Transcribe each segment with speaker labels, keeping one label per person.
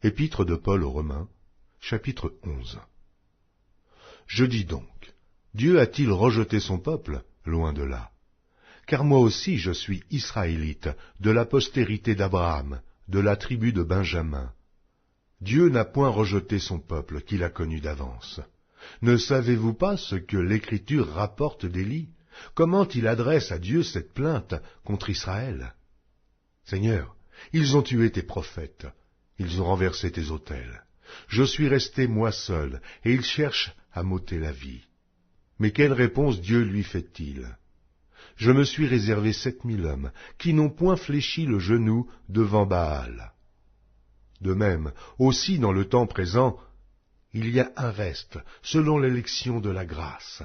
Speaker 1: Épître de Paul aux Romains, chapitre 11. Je dis donc, Dieu a-t-il rejeté son peuple? Loin de là. Car moi aussi je suis israélite, de la postérité d'Abraham, de la tribu de Benjamin. Dieu n'a point rejeté son peuple qu'il a connu d'avance. Ne savez-vous pas ce que l'Écriture rapporte d'Élie? Comment il adresse à Dieu cette plainte contre Israël? Seigneur, ils ont tué tes prophètes, ils ont renversé tes autels. Je suis resté moi seul, et ils cherchent à m'ôter la vie. Mais quelle réponse Dieu lui fait-il? Je me suis réservé 7000 hommes, qui n'ont point fléchi le genou devant Baal. De même, aussi dans le temps présent, il y a un reste, selon l'élection de la grâce.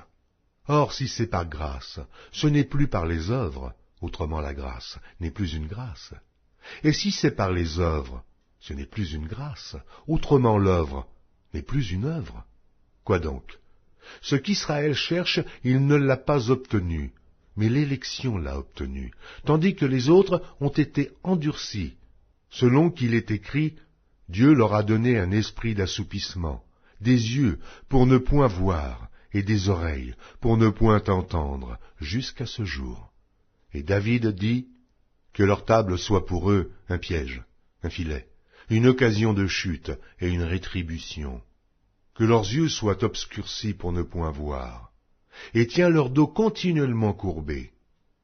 Speaker 1: Or, si c'est par grâce, ce n'est plus par les œuvres, autrement la grâce n'est plus une grâce. Et si c'est par les œuvres, ce n'est plus une grâce, autrement l'œuvre n'est plus une œuvre. Quoi donc? Ce qu'Israël cherche, il ne l'a pas obtenu, mais l'élection l'a obtenu, tandis que les autres ont été endurcis, selon qu'il est écrit, Dieu leur a donné un esprit d'assoupissement, des yeux pour ne point voir, et des oreilles pour ne point entendre, jusqu'à ce jour. Et David dit, que leur table soit pour eux un piège, un filet, une occasion de chute et une rétribution. Que leurs yeux soient obscurcis pour ne point voir, et tiens leur dos continuellement courbé.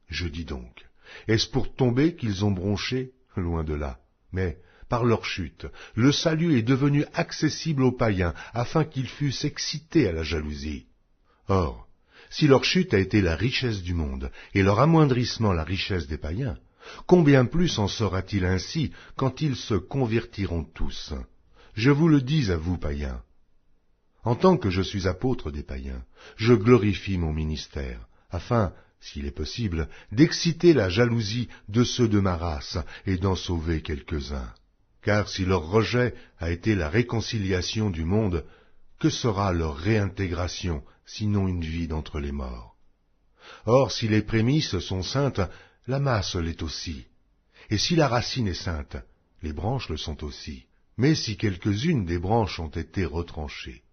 Speaker 1: Je dis donc, est-ce pour tomber qu'ils ont bronché? Loin de là. Mais, par leur chute, le salut est devenu accessible aux païens, afin qu'ils fussent excités à la jalousie. Or, si leur chute a été la richesse du monde, et leur amoindrissement la richesse des païens, combien plus en sera-t-il ainsi quand ils se convertiront tous? Je vous le dis à vous, païens. En tant que je suis apôtre des païens, je glorifie mon ministère, afin, s'il est possible, d'exciter la jalousie de ceux de ma race et d'en sauver quelques-uns. Car si leur rejet a été la réconciliation du monde, que sera leur réintégration, sinon une vie d'entre les morts? Or, si les prémices sont saintes, la masse l'est aussi. Et si la racine est sainte, les branches le sont aussi. Mais si quelques-unes des branches ont été retranchées,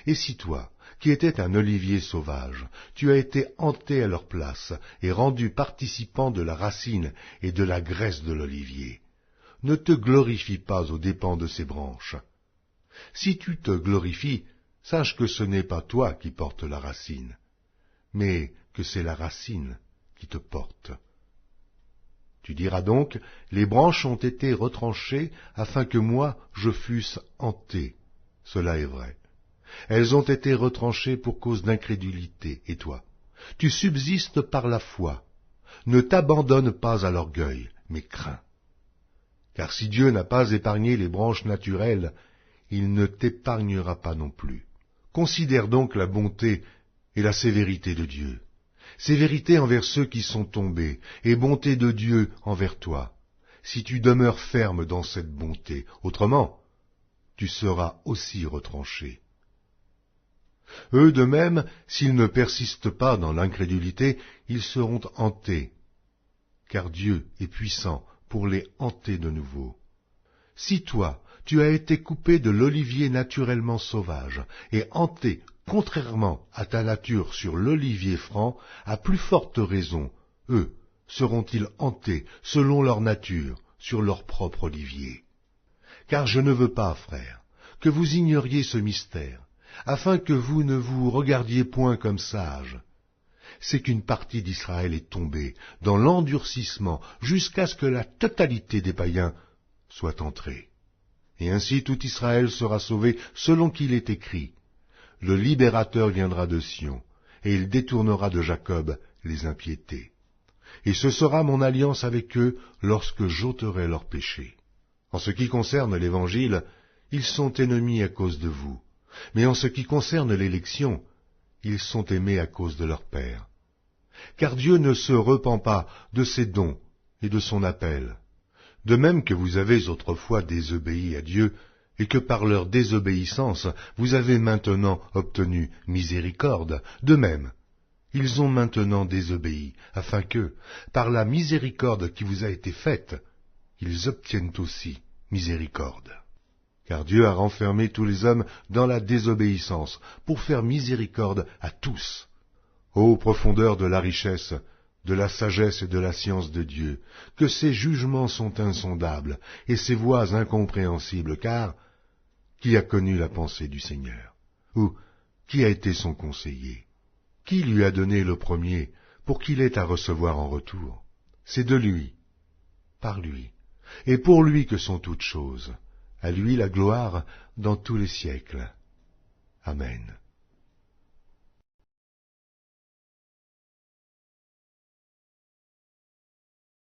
Speaker 1: et si toi, qui étais un olivier sauvage, tu as été hanté à leur place et rendu participant de la racine et de la graisse de l'olivier, ne te glorifie pas aux dépens de ces branches. Si tu te glorifies, sache que ce n'est pas toi qui portes la racine, mais que c'est la racine qui te porte. Tu diras donc, les branches ont été retranchées afin que moi je fusse hanté. Cela est vrai. Elles ont été retranchées pour cause d'incrédulité, et toi, tu subsistes par la foi. Ne t'abandonne pas à l'orgueil, mais crains. Car si Dieu n'a pas épargné les branches naturelles, il ne t'épargnera pas non plus. Considère donc la bonté et la sévérité de Dieu. Sévérité envers ceux qui sont tombés, et bonté de Dieu envers toi, si tu demeures ferme dans cette bonté, autrement, tu seras aussi retranché. Eux de même, s'ils ne persistent pas dans l'incrédulité, ils seront hantés, car Dieu est puissant pour les hanter de nouveau. Si toi, tu as été coupé de l'olivier naturellement sauvage, et hanté contrairement à ta nature sur l'olivier franc, à plus forte raison, eux seront-ils hantés selon leur nature sur leur propre olivier. Car je ne veux pas, frères, que vous ignoriez ce mystère, afin que vous ne vous regardiez point comme sages. C'est qu'une partie d'Israël est tombée dans l'endurcissement jusqu'à ce que la totalité des païens soit entrée. Et ainsi tout Israël sera sauvé selon qu'il est écrit. Le libérateur viendra de Sion, et il détournera de Jacob les impiétés. Et ce sera mon alliance avec eux lorsque j'ôterai leurs péchés. En ce qui concerne l'Évangile, ils sont ennemis à cause de vous. Mais en ce qui concerne l'élection, ils sont aimés à cause de leur Père. Car Dieu ne se repent pas de ses dons et de son appel. De même que vous avez autrefois désobéi à Dieu, et que par leur désobéissance vous avez maintenant obtenu miséricorde, de même, ils ont maintenant désobéi, afin que, par la miséricorde qui vous a été faite, ils obtiennent aussi miséricorde. Car Dieu a renfermé tous les hommes dans la désobéissance, pour faire miséricorde à tous. Ô profondeur de la richesse, de la sagesse et de la science de Dieu, que ses jugements sont insondables, et ses voies incompréhensibles, car qui a connu la pensée du Seigneur? Ou qui a été son conseiller? Qui lui a donné le premier, pour qu'il ait à recevoir en retour? C'est de lui, par lui, et pour lui que sont toutes choses. À lui la gloire dans tous les siècles. Amen.